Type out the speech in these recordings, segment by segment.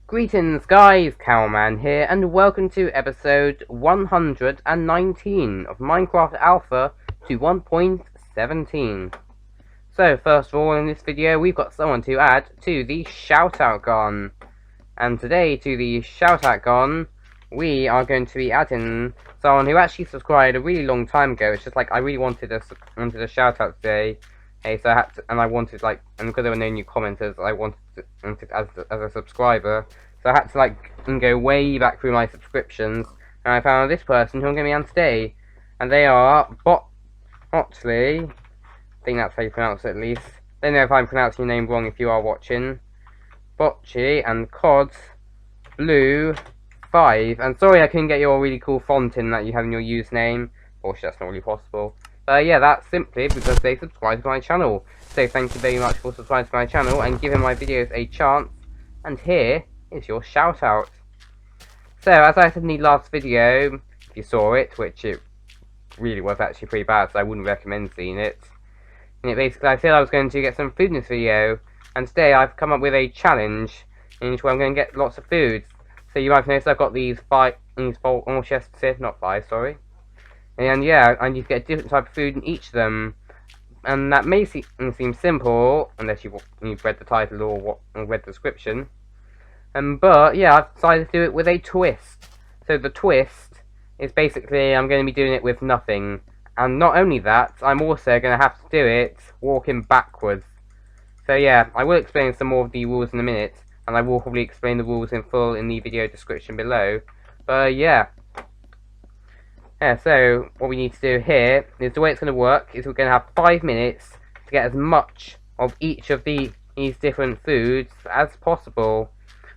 Greetings guys, Cowman here, and welcome to episode 119 of Minecraft Alpha to 1.17. So, first of all, in this video, we've got someone to add to the shoutout gun. And today, to the shoutout gun, we are going to be adding someone who actually subscribed a really long time ago. It's just like, I really wanted a shoutout today. Hey, so I had to, and I wanted, like, and because there were no new commenters, I wanted as a subscriber. So I had to, like, go way back through my subscriptions, and I found this person who I'm going to be on today. And they are Botley. I think that's how you pronounce it, at least. Don't know if I'm pronouncing your name wrong if you are watching. Botchy and Cod Blue 5. And sorry I couldn't get your really cool font in that you have in your username. Unfortunately, that's not really possible. Yeah, that's simply because they subscribe to my channel. So thank you very much for subscribing to my channel and giving my videos a chance. And here is your shout out. So, as I said in the last video, if you saw it, which it really was actually pretty bad, so I wouldn't recommend seeing it. And basically, I said I was going to get some food in this video. And today I've come up with a challenge in which I'm going to get lots of food. So you might have noticed I've got these four chests here, not 5, sorry. And yeah, I need to get a different type of food in each of them. And that may seem simple, unless you've read the title or read the description. But yeah, I've decided to do it with a twist. So the twist is basically I'm going to be doing it with nothing. And not only that, I'm also going to have to do it walking backwards. So yeah, I will explain some more of the rules in a minute. And I will probably explain the rules in full in the video description below. But yeah. Yeah, so what we need to do here is the way it's going to work is we're going to have 5 minutes to get as much of each of these different foods as possible.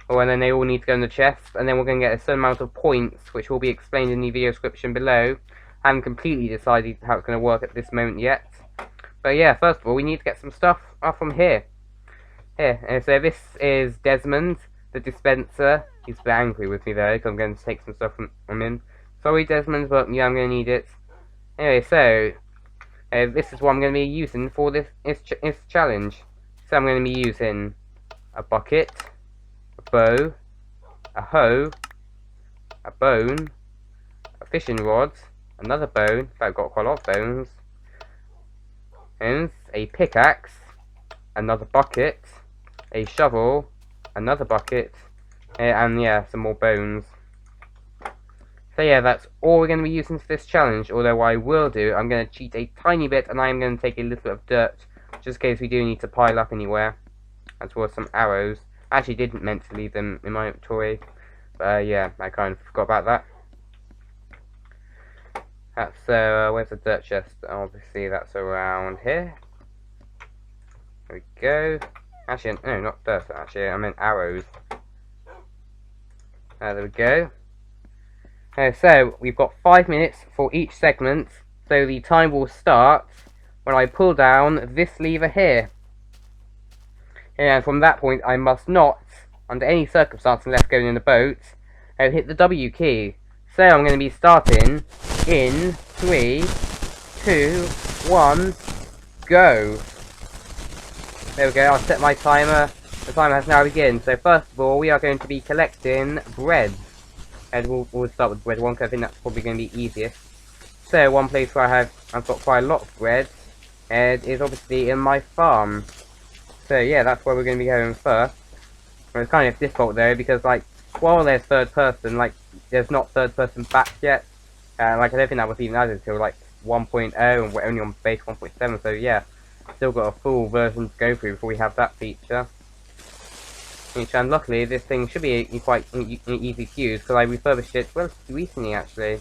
And then they all need to go in the chest, and then we're going to get a certain amount of points, which will be explained in the video description below. I haven't completely decided how it's going to work at this moment yet. But yeah, first of all, we need to get some stuff off from here. Here, so this is Desmond, the dispenser. He's a bit angry with me though, because I'm going to take some stuff from him. Sorry Desmond, but yeah, I'm going to need it. Anyway, so, this is what I'm going to be using for this challenge. So I'm going to be using a bucket, a bow, a hoe, a bone, a fishing rod, another bone, I've got quite a lot of bones, and a pickaxe, another bucket, a shovel, another bucket, and yeah, some more bones. So yeah, that's all we're going to be using for this challenge, although what I will do, I'm going to cheat a tiny bit, and I'm going to take a little bit of dirt, just in case we do need to pile up anywhere, as well as some arrows. I actually didn't meant to leave them in my inventory, but yeah, I kind of forgot about that. That's, where's the dirt chest? Obviously that's around here. There we go. Actually, no, not dirt, actually, I meant arrows. There we go. So, we've got 5 minutes for each segment, so the time will start when I pull down this lever here. And from that point, I must not, under any circumstance unless going in the boat, hit the W key. So I'm going to be starting in 3, 2, 1, go. There we go, I'll set my timer. The timer has now begun. So first of all, we are going to be collecting bread. And we'll start with bread 1, because I think that's probably going to be easiest. So one place where I've got quite a lot of bread is obviously in my farm. So yeah, that's where we're going to be going first. It's kind of difficult though, because like, while there's third person, like, there's not third person back yet. Like, I don't think that was even added until like 1.0, and we're only on base 1.7, so yeah, still got a full version to go through before we have that feature. And luckily, this thing should be quite easy to use, because I refurbished it relatively recently actually.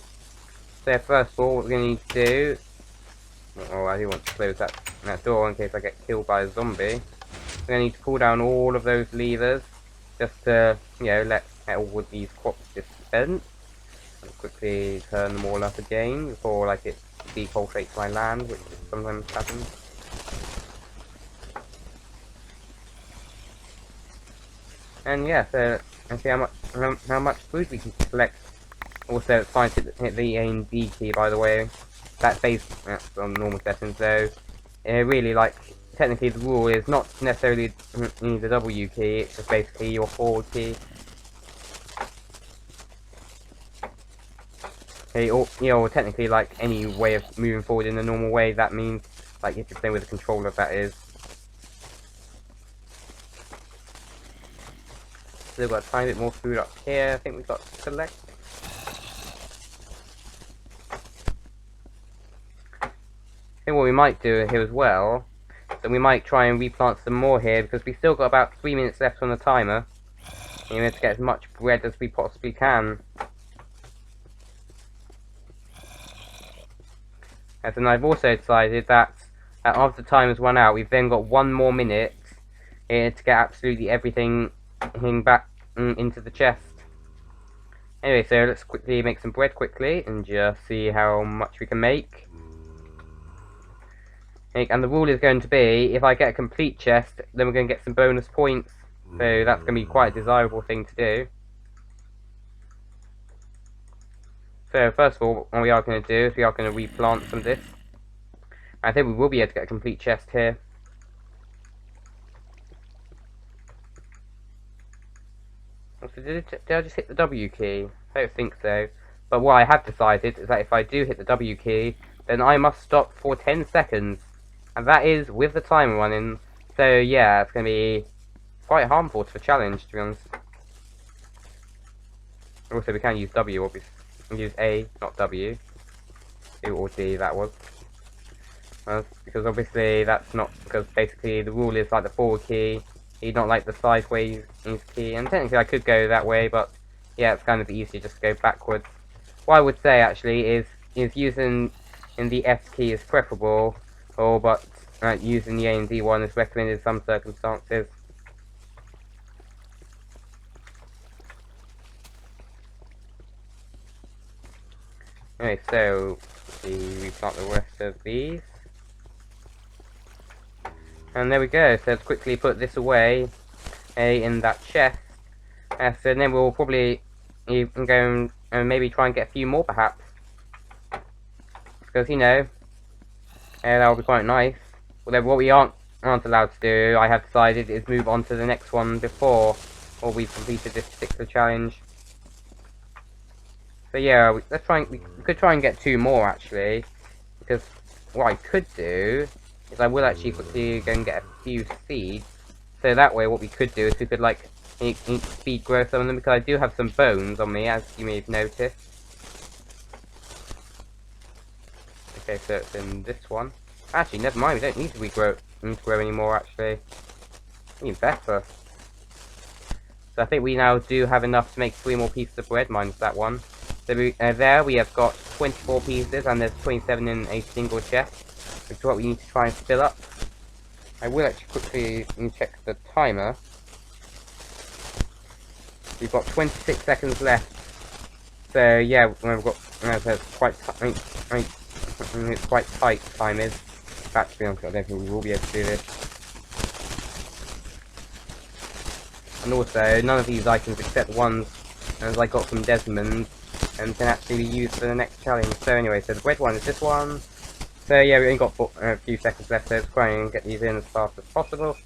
So first of all, what we're going to need to do, oh, I do want to close that door in case I get killed by a zombie. We're going to need to pull down all of those levers, just to, you know, let all of these crops dispense. And quickly turn them all up again before, like, it decultivates my land, which sometimes happens. And yeah, so let's see how much food we can collect. Also, it's fine to hit the A and B key, by the way. That's on normal settings, though. Really, like, technically the rule is not necessarily the W key, it's just basically your forward key. Okay, or technically, like, any way of moving forward in the normal way, that means, like, if you're playing with a controller, that is. Still got a tiny bit more food up here. I think we've got to collect. I think what we might do here as well, so we might try and replant some more here, because we've still got about 3 minutes left on the timer. And we have to get as much bread as we possibly can. And then I've also decided that after the time has run out, we've then got 1 more minute to get absolutely everything back into the chest. Anyway, so let's quickly make some bread quickly and just see how much we can make. And the rule is going to be, if I get a complete chest, then we're going to get some bonus points. So that's going to be quite a desirable thing to do. So first of all, what we are going to do is we are going to replant some of this. I think we will be able to get a complete chest here. So did I just hit the W key? I don't think so. But what I have decided is that if I do hit the W key, then I must stop for 10 seconds. And that is with the timer running. So yeah, it's going to be quite harmful to the challenge, to be honest. Also, we can use W, obviously. We can use A, not W. Or D, that was. Because obviously that's not, because basically the rule is like the forward key, not like the sideways key. And technically I could go that way, but yeah, it's kind of easier just to go backwards. What I would say actually is using in the F key is preferable, but using the A and D one is recommended in some circumstances. Anyway, so we replant the rest of these. And there we go, so let's quickly put this away in that chest. So then we'll probably even go and maybe try and get a few more perhaps. Because, you know, that'll be quite nice. Although what we aren't allowed to do, I have decided, is move on to the next one before we've completed this particular challenge. So yeah, we could try and get 2 more actually. Because what I could do is I will actually quickly go and get a few seeds. So that way what we could do is we could like speed grow some of them, because I do have some bones on me, as you may have noticed. Okay, so it's in this one. Actually, never mind, we don't need to grow anymore actually. Even better. So I think we now do have enough to make 3 more pieces of bread, minus that one. So there we have got 24 pieces, and there's 27 in a single chest, which is what we need to try and fill up. I will actually quickly check the timer. We've got 26 seconds left. So yeah, we've got it's quite it's quite tight. Time is. In fact, to be honest, I don't think we will be able to do this. And also, none of these items except ones as I got from Desmond and can actually be used for the next challenge. So anyway, so the bread one is this one. So yeah, we only got a few seconds left, so let's try and get these in as fast as possible.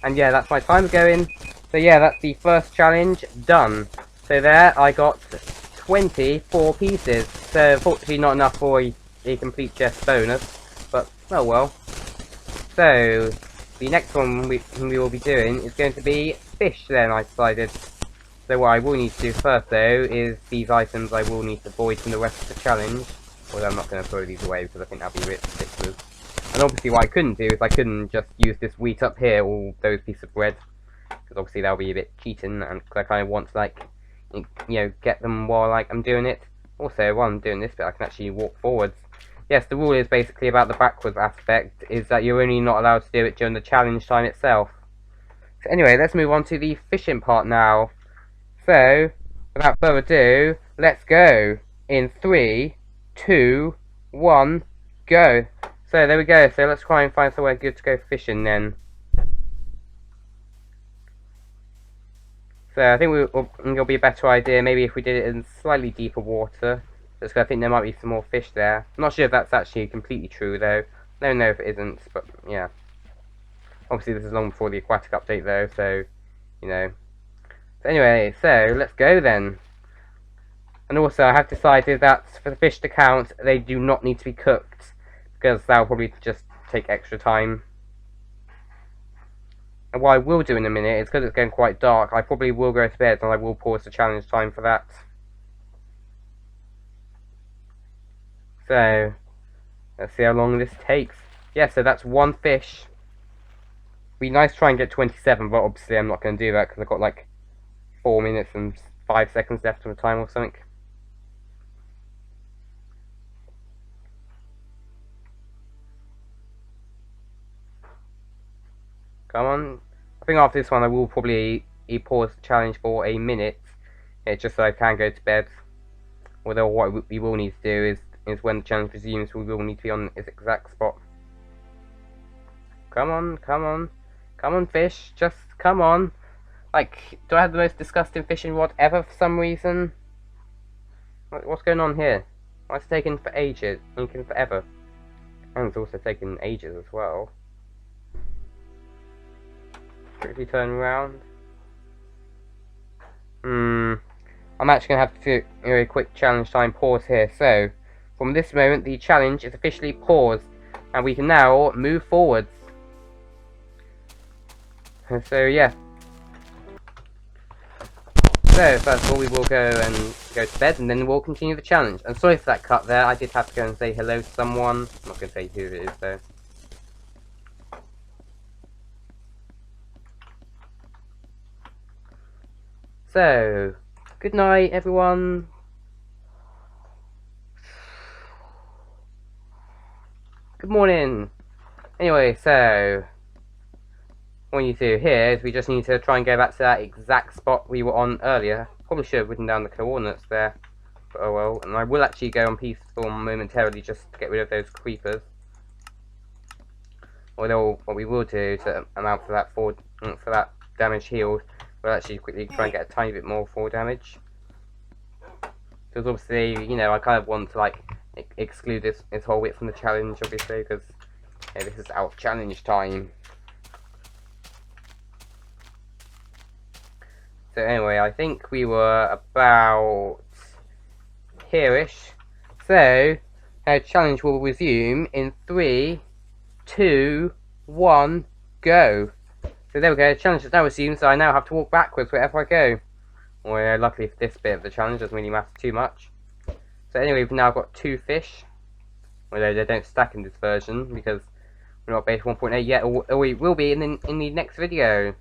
And yeah, that's my time going. So yeah, that's the first challenge done. So there, I got 24 pieces. So unfortunately not enough for a complete chest bonus, but oh well. So the next one we will be doing is going to be fish then, I decided. So what I will need to do first though is these items I will need to void from the rest of the challenge. Although I'm not going to throw these away because I think that'll be a bit ridiculous. And obviously what I couldn't do is I couldn't just use this wheat up here, all those pieces of bread. Because obviously that'll be a bit cheating, and cause I kind of want to like, you know, get them while like I'm doing it. Also, while I'm doing this bit, I can actually walk forwards. Yes, the rule is basically about the backwards aspect, is that you're only not allowed to do it during the challenge time itself. So anyway, let's move on to the fishing part now. So, without further ado, let's go. In 3, 2, 1, go. So there we go, so let's try and find somewhere good to go fishing then. So I think it'll be a better idea maybe if we did it in slightly deeper water. Just because I think there might be some more fish there. I'm not sure if that's actually completely true though. I don't know if it isn't, but yeah. Obviously this is long before the aquatic update though, so, you know. So anyway, so let's go then. And also, I have decided that for the fish to count, they do not need to be cooked, because that will probably just take extra time. And what I will do in a minute is, because it's getting quite dark, I probably will go to bed and I will pause the challenge time for that. So, let's see how long this takes. Yeah, so that's one fish. Be nice to try and get 27, but obviously I'm not going to do that because I've got like 4 minutes and 5 seconds left on the time or something. Come on. I think after this one I will probably pause the challenge for a minute. Just so I can go to bed. Although what we will need to do is when the challenge resumes, we will need to be on its exact spot. Come on, come on. Come on, fish. Just come on. Like, do I have the most disgusting fishing rod ever for some reason? What's going on here? Why is it taking for ages? Taking forever. And it's also taking ages as well. Quickly turn around. I'm actually going to have to do a quick challenge time pause here. So, from this moment, the challenge is officially paused. And we can now move forwards. So, yeah. So, first of all, we will go to bed, and then we'll continue the challenge. And sorry for that cut there, I did have to go and say hello to someone. I'm not going to say who it is, though. So, good night, everyone. Good morning. Anyway, so what we need to do here is we just need to try and go back to that exact spot we were on earlier. Probably should have written down the coordinates there, but oh well. And I will actually go on peaceful momentarily just to get rid of those creepers. Although what we will do to amount for that damage healed, we'll actually quickly try and get a tiny bit more fall damage. Because obviously, you know, I kind of want to like exclude this whole bit from the challenge, obviously, because this is out of challenge time. So anyway, I think we were about here-ish. So, our challenge will resume in 3, 2, 1, go. So there we go, the challenge is now resumed, so I now have to walk backwards wherever I go. Well, luckily for this bit of the challenge, doesn't really matter too much. So anyway, we've now got 2 fish. Although they don't stack in this version, because we're not base 1.8 yet, or we will be in the next video.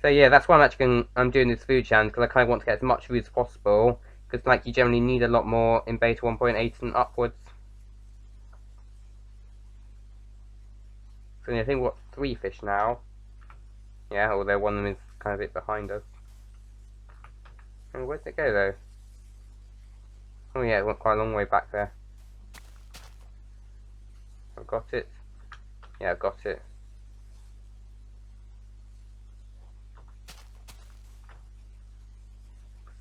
So yeah, that's why I'm doing this food challenge, because I kind of want to get as much food as possible, because like you generally need a lot more in beta 1.8 and upwards. So yeah, I think we've got 3 fish now. Yeah, although one of them is kind of a bit behind us. And where'd it go though? Oh yeah, it went quite a long way back there. I've got it. Yeah, I've got it.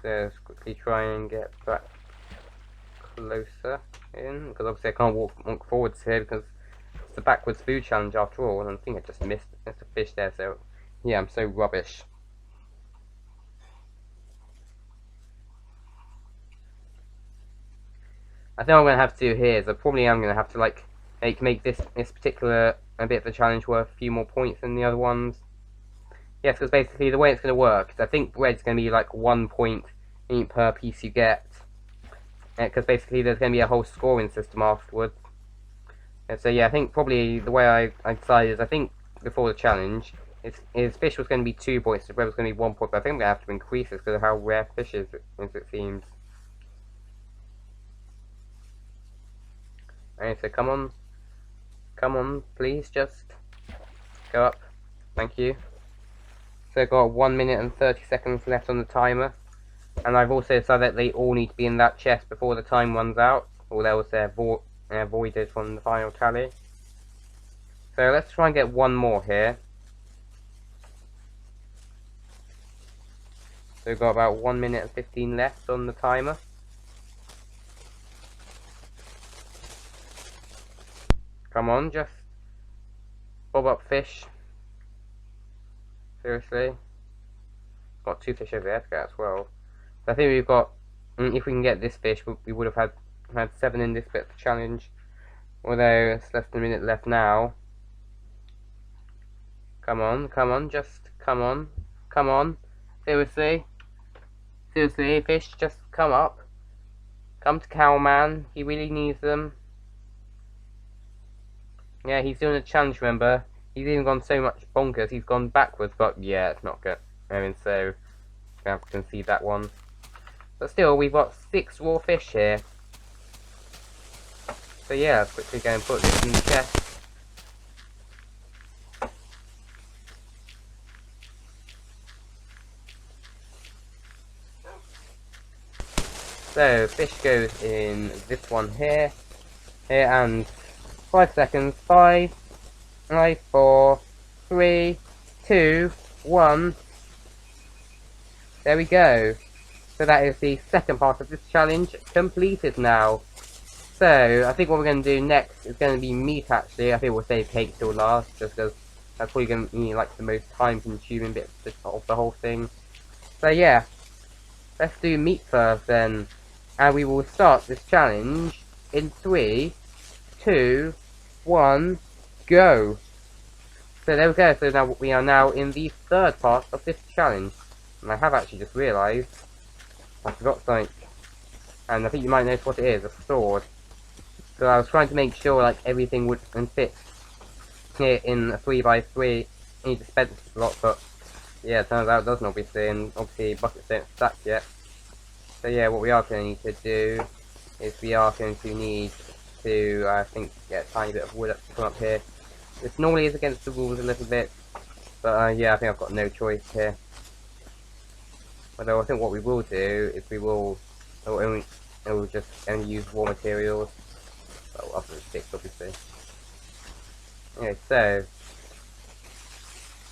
So let's quickly try and get back closer in, because obviously I can't walk forwards here because it's the backwards food challenge after all, and I think I just missed a fish there, so yeah, I'm so rubbish. I think what I'm going to have to do here is I probably am going to have to like make this particular a bit of the challenge worth a few more points than the other ones. Yes, because basically the way it's going to work is I think bread's going to be like 1 point per piece you get. Because basically there's going to be a whole scoring system afterwards. And so yeah, I think probably the way I decided is I think before the challenge, his fish was going to be 2 points, the bread was going to be 1 point, but I think I'm going to have to increase this because of how rare fish is, as it seems. Alright, so come on, please, just go up. Thank you. So I've got 1 minute and 30 seconds left on the timer. And I've also decided that they all need to be in that chest before the time runs out, or else they're voided from the final tally. So let's try and get one more here. So we've got about 1 minute and 15 left on the timer. Come on, just bob up fish. Seriously. Got 2 fish over there to get as well. So I think we've got if we can get this fish, we would have had 7 in this bit of the challenge. Although it's less than a minute left now. Come on, just come on. Seriously, fish, just come up. Come to Cowman. He really needs them. Yeah, he's doing a challenge, remember? He's even gone so much bonkers, he's gone backwards, but yeah, it's not good. I mean, so, gonna have to concede that one. But still, we've got 6 raw fish here. So yeah, let's quickly go and put this in the chest. So, fish goes in this one here, and 5 seconds, 5, 4, 3, 2, 1. There we go. So that is the second part of this challenge completed now. So, I think what we're going to do next is going to be meat actually. I think we'll save cake till last, just because that's probably going to be like the most time consuming bit of the whole thing. So yeah, let's do meat first then. And we will start this challenge in 3, 2, 1, go. So there we go, so now we are now in the third part of this challenge. And I have actually just realised I forgot something. And I think you might notice what it is, a sword. So I was trying to make sure like everything would fit here in a 3x3. I need to spend a lot, but yeah, it turns out it doesn't obviously, and obviously buckets don't stack yet. So yeah, what we are going to need to do is we are going to need to, I think, get a tiny bit of wood up to come up here. This normally is against the rules a little bit, but yeah, I think I've got no choice here. Although I think what we will do is we will just only use raw materials. Well, other than sticks, obviously. Okay, so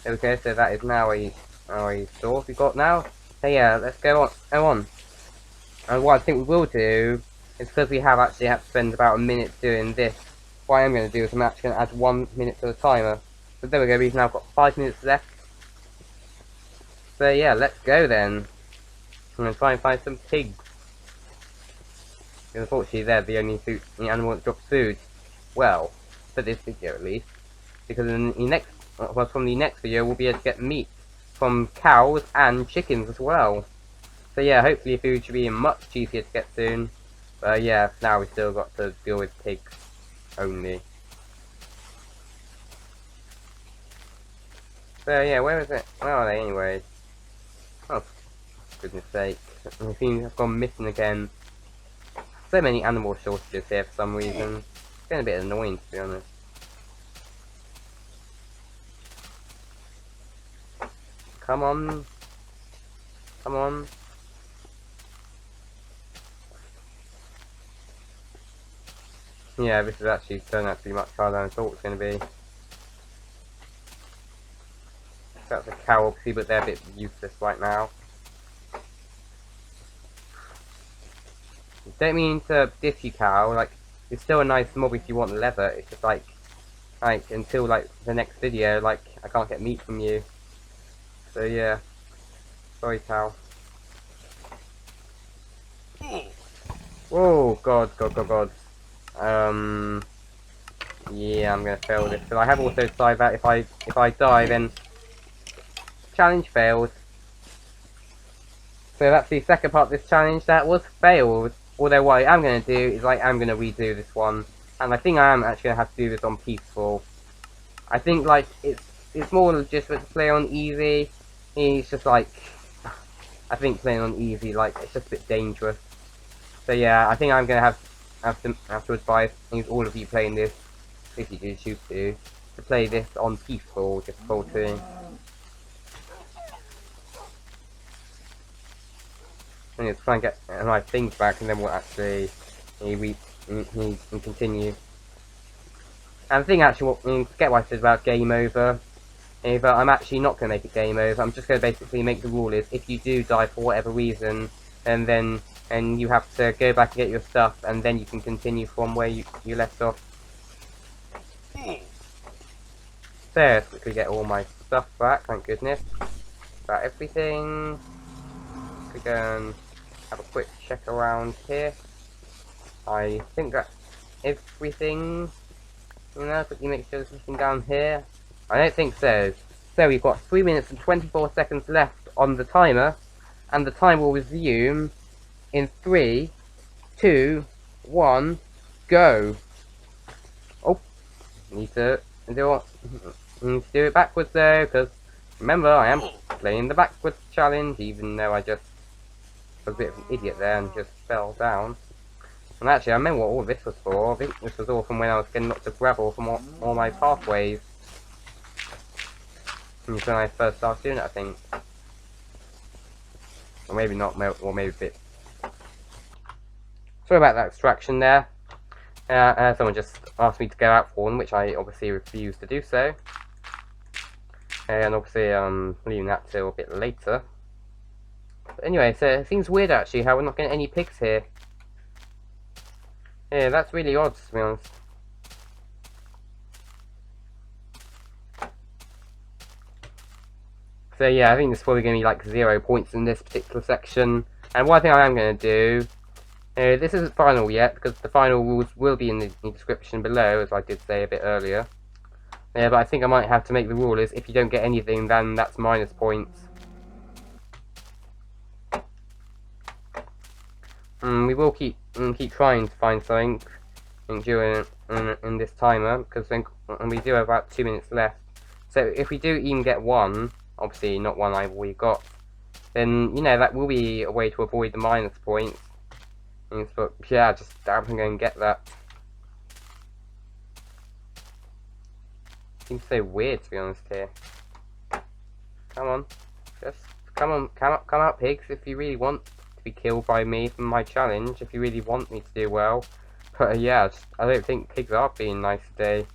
there we go. So that is now a source we've got now. So yeah, let's go on. And what I think we will do is, because we have actually had to spend about a minute doing this, what I am going to do is I'm actually going to add 1 minute to the timer. So there we go. We've now got 5 minutes left. So yeah, let's go then. I'm going to try and find some pigs. Because unfortunately they're the only animal that drops food. Well, for this video at least. Because in the next, well, from the next video we'll be able to get meat from cows and chickens as well. So yeah, hopefully food should be much easier to get soon. But yeah, now we've still got to deal with pigs only. So yeah, where is it? Where are they anyway? Oh, for goodness sake. They seem to have gone missing again. So many animal shortages here for some reason. It's getting a bit annoying, to be honest. Come on. Come on. Yeah, this is actually turned out to be much harder than I thought it was going to be. That's a cow, obviously, but they're a bit useless right now. Don't mean to diss you, cow. Like, it's still a nice mob if you want the leather. It's just like until like the next video, like I can't get meat from you. So yeah, sorry, cow. Oh god. Yeah, I'm gonna fail this. But I have also decided that if I die, then challenge failed. So that's the second part of this challenge that was failed. Although what I am going to do is I'm going to redo this one. And I think I am actually going to have to do this on peaceful. I think like it's more legitimate to play on easy. It's just like, I think playing on easy, like it's just a bit dangerous. So yeah, I think I'm going to have to advise all of you playing this, if you do choose to play this on peaceful difficulty. And let's try and get my things back, and then we'll actually continue. And the thing actually, forget what I said about game over. But I'm actually not going to make it game over. I'm just going to basically make the rule is if you do die for whatever reason, and you have to go back and get your stuff, and then you can continue from where you left off. So let's quickly get all my stuff back. Thank goodness. About everything. We go and have a quick check around here. I think that's everything. You know, quickly make sure there's nothing down here. I don't think so. So we've got 3 minutes and 24 seconds left on the timer, and the time will resume in 3, 2, 1, go. Oh, need to do it backwards though, because remember I am playing the backwards challenge, even though I just was a bit of an idiot there and just fell down. And actually, I remember what all this was for. I think this was all from when I was getting lots of gravel from all my pathways. And when I first started doing it, I think. Or maybe not, or maybe a bit. Sorry about that extraction there. Someone just asked me to go out for one, which I obviously refused to do so. And obviously, leaving that till a bit later. But anyway, so it seems weird actually how we're not getting any pigs here. Yeah, that's really odd, to be honest. So yeah, I think there's probably going to be like 0 points in this particular section. And one thing I am going to do, this isn't final yet, because the final rules will be in the description below, as I did say a bit earlier. Yeah, but I think I might have to make the rule is if you don't get anything, then that's minus points. We will keep trying to find something during in this timer, because we do have about 2 minutes left. So if we do even get one, obviously not one I've already got, then you know that will be a way to avoid the minus points. But yeah, just I'm going to get that. Seems so weird to be honest here. Come on, just come out, pigs, if you really want to be killed by me from my challenge. If you really want me to do well. But yeah, I don't think pigs are being nice today.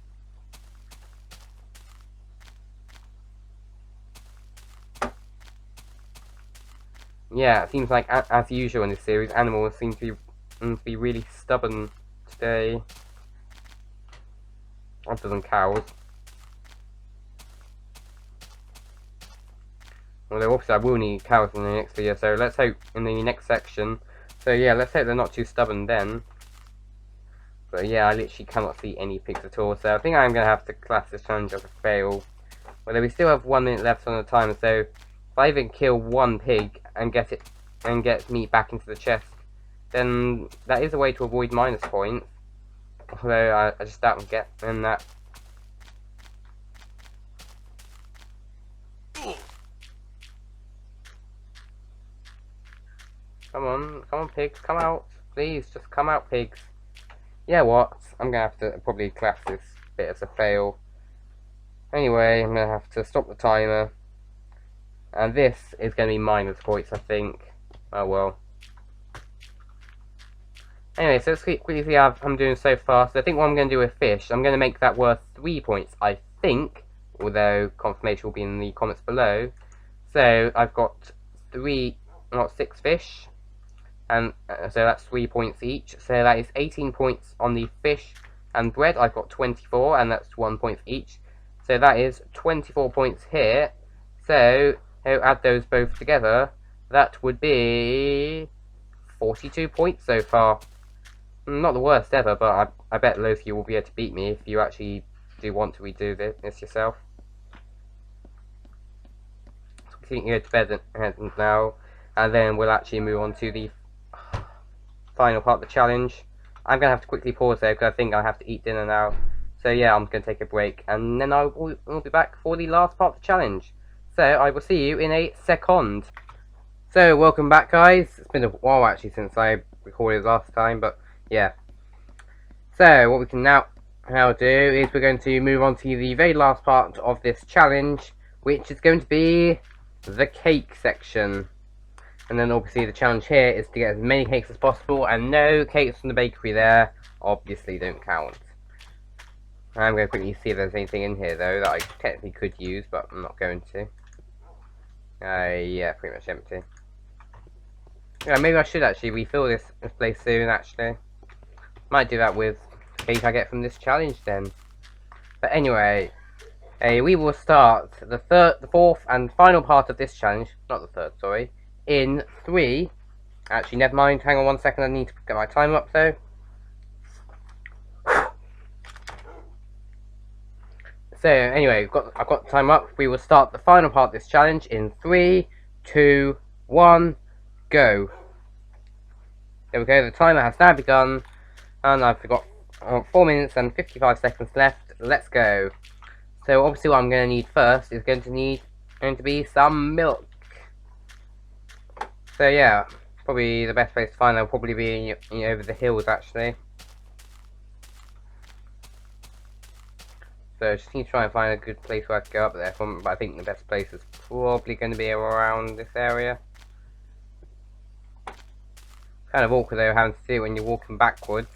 Yeah, it seems like, as usual in this series, animals seem to be really stubborn today. Other than cows. Although obviously I will need cows in the next video, so let's hope in the next section. So yeah, let's hope they're not too stubborn then. But yeah, I literally cannot see any pigs at all, so I think I'm going to have to class this challenge as a fail. Although we still have 1 minute left on the timer, so if I even kill one pig and get meat back into the chest, then that is a way to avoid minus points. Although I just don't get in that. Come on pigs, come out. Please, just come out pigs. Yeah, what? I'm gonna have to probably class this bit as a fail. Anyway, I'm gonna have to stop the timer. And this is gonna be minus points, I think. Oh well. Anyway, so let's quickly see how I'm doing so far. So I think what I'm going to do with fish, I'm going to make that worth 3 points, I think. Although confirmation will be in the comments below. So I've got 6 fish. And so that's 3 points each. So that is 18 points on the fish and bread. I've got 24, and that's 1 point each. So that is 24 points here. So add those both together. That would be 42 points so far. Not the worst ever, but I bet loads of you will be able to beat me if you actually do want to redo this yourself. So we can go to bed now, and then we'll actually move on to the final part of the challenge. I'm going to have to quickly pause there because I think I have to eat dinner now. So yeah, I'm going to take a break, and then we'll be back for the last part of the challenge. So I will see you in a second. So welcome back, guys. It's been a while actually since I recorded last time, but yeah. So what we can now do is we're going to move on to the very last part of this challenge, which is going to be the cake section. And then obviously the challenge here is to get as many cakes as possible, and no cakes from the bakery there obviously don't count. I'm going to quickly see if there's anything in here though that I technically could use, but I'm not going to. Yeah, pretty much empty. Yeah, maybe I should actually refill this place soon actually. Might do that with the cake I get from this challenge then. But anyway, we will start the fourth and final part of this challenge, not the third, sorry, in 3, Actually, never mind. Hang on 1 second. I need to get my timer up though. So anyway, I've got the time up. We will start the final part of this challenge in 3, 2, 1, go. There we go. The timer has now begun, and I've got 4 minutes and 55 seconds left. Let's go. So obviously, what I'm going to need first is going to be some milk. So yeah, probably the best place to find that will probably be over the hills actually. So just need to try and find a good place where I can go up there from, but I think the best place is probably going to be around this area. Kind of awkward though having to do it when you're walking backwards.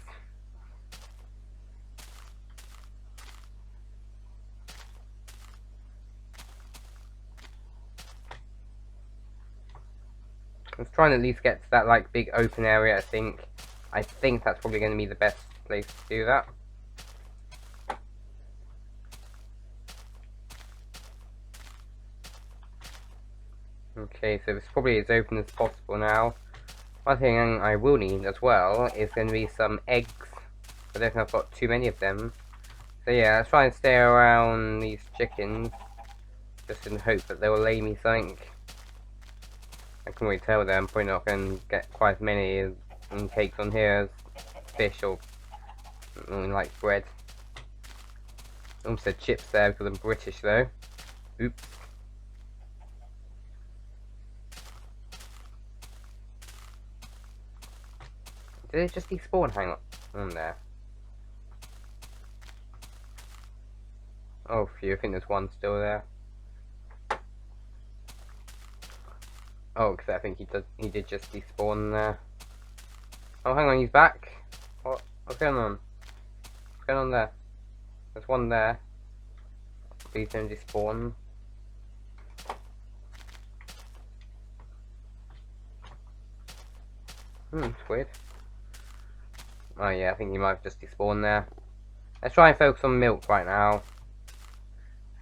I was trying to at least get to that like big open area. I think that's probably going to be the best place to do that. Okay, so it's probably as open as possible now. One thing I will need as well is going to be some eggs. I don't think I've got too many of them. So yeah, let's try and stay around these chickens, just in the hope that they will lay me something. I can really tell them I'm probably not going to get quite as many cakes on here as fish or like bread. I almost said chips there because I'm British though. Oops. Did it just despawn? Hang on there. Oh phew, I think there's one still there. Oh, because I think he did just despawn there. Oh, hang on, he's back. What's going on? What's going on there? There's one there. Please don't despawn. It's weird. Oh yeah, I think he might have just despawned there. Let's try and focus on milk right now.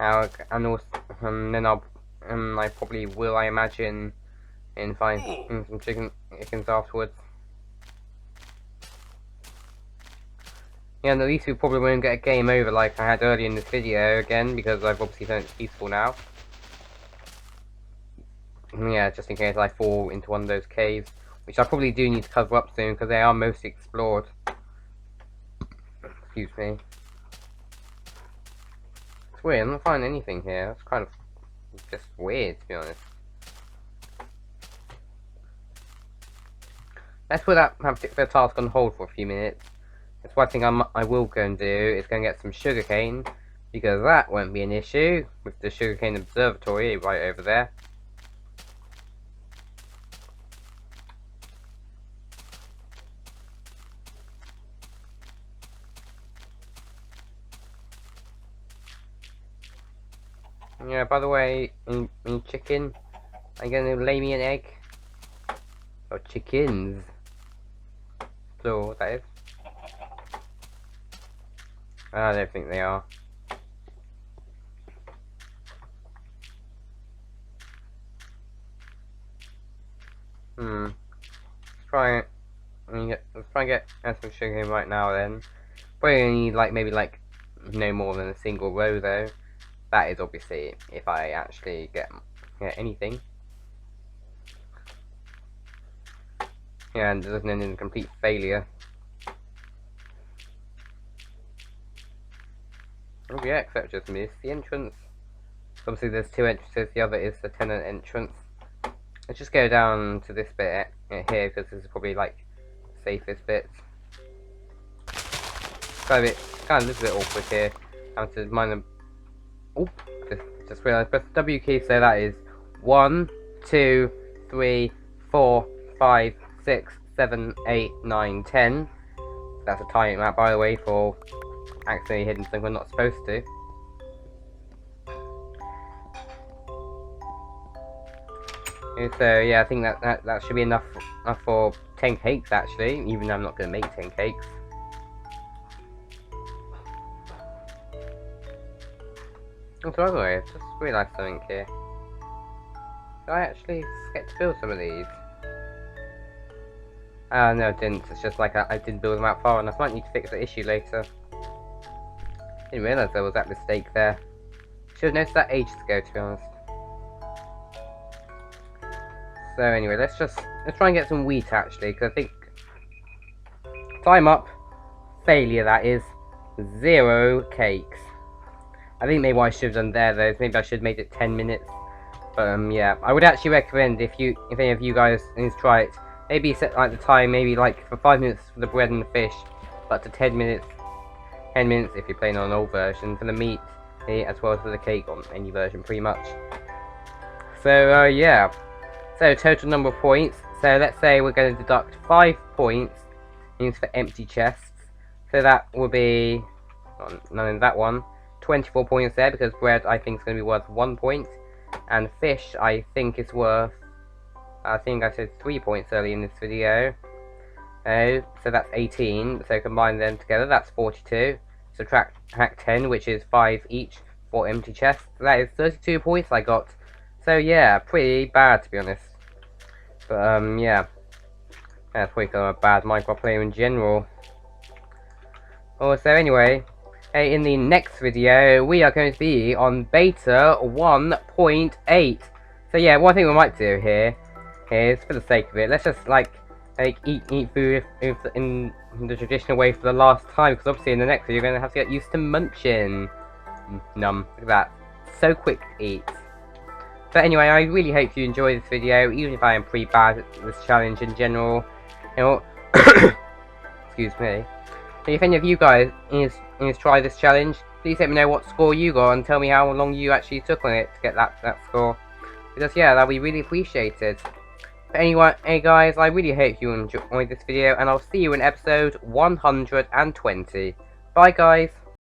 And then I probably will, I imagine, find some chickens afterwards. Yeah, and at least we probably won't get a game over like I had earlier in this video again, because I've obviously turned it peaceful now. Yeah, just in case I fall into one of those caves, which I probably do need to cover up soon because they are mostly explored. Excuse me. It's weird, I'm not finding anything here. It's kind of just weird, to be honest. Let's put that particular task on hold for a few minutes. It's one thing I will go and do is go and get some sugarcane, because that won't be an issue with the sugarcane observatory right over there. Yeah, by the way, in chicken, are you going to lay me an egg? Or chickens? Plural, that is. I don't think they are. Let's try it. Let's try and get some sugarcane right now then. Probably only need like maybe like no more than a single row though. That is obviously if I actually get anything. Yeah, and it doesn't end in complete failure. Oh yeah, except just missed the entrance. Obviously there's two entrances, the other is the tenant entrance. Let's just go down to this bit here, because this is probably like the safest bit. Kind of a little bit awkward here. Having to mind them. Oh, just realised, press the W key, so that is 1, 2, 3, 4, 5, 6, 7, 8, 9, 10. That's a time out, by the way, for accidentally hitting something we're not supposed to. So yeah, I think that should be enough for 10 cakes actually, even though I'm not going to make 10 cakes. Oh, by the way, I've just realised something here. Do I actually get to build some of these? No, it didn't. It's just like I didn't build them out far enough. Might need to fix the issue later. Didn't realise there was that mistake there. Should have noticed that ages ago, to be honest. So anyway, let's try and get some wheat actually, because I think time up, failure that is, 0 cakes. I think maybe what I should have done there though is maybe I should have made it 10 minutes. But yeah, I would actually recommend if any of you guys need to try it, maybe set like the time, maybe like for 5 minutes for the bread and the fish, but to 10 minutes if you're playing on an old version for the meat, as well as for the cake on any version pretty much. So yeah, so total number of points. So let's say we're going to deduct 5 points for empty chests. So that will be none in that one. 24 points there because bread I think is going to be worth 1 point, and fish I think is worth, I think I said 3 points early in this video. So that's 18. So combine them together, that's 42. Subtract 10, which is 5 each for empty chests. That is 32 points I got. So yeah, pretty bad to be honest. But yeah, that's probably kind of a bad Minecraft player in general. So anyway, in the next video we are going to be on beta 1.8. So yeah, one thing we might do here is, for the sake of it, let's just like eat food in the traditional way for the last time, because obviously in the next video you're going to have to get used to munching. Look at that, so quick to eat. But anyway, I really hope you enjoy this video, even if I am pretty bad at this challenge in general. You know, excuse me. So if any of you guys is try this challenge, please let me know what score you got and tell me how long you actually took on it to get that score. Because yeah, that'll be really appreciated. But anyway, hey guys, I really hope you enjoyed this video, and I'll see you in episode 120. Bye guys!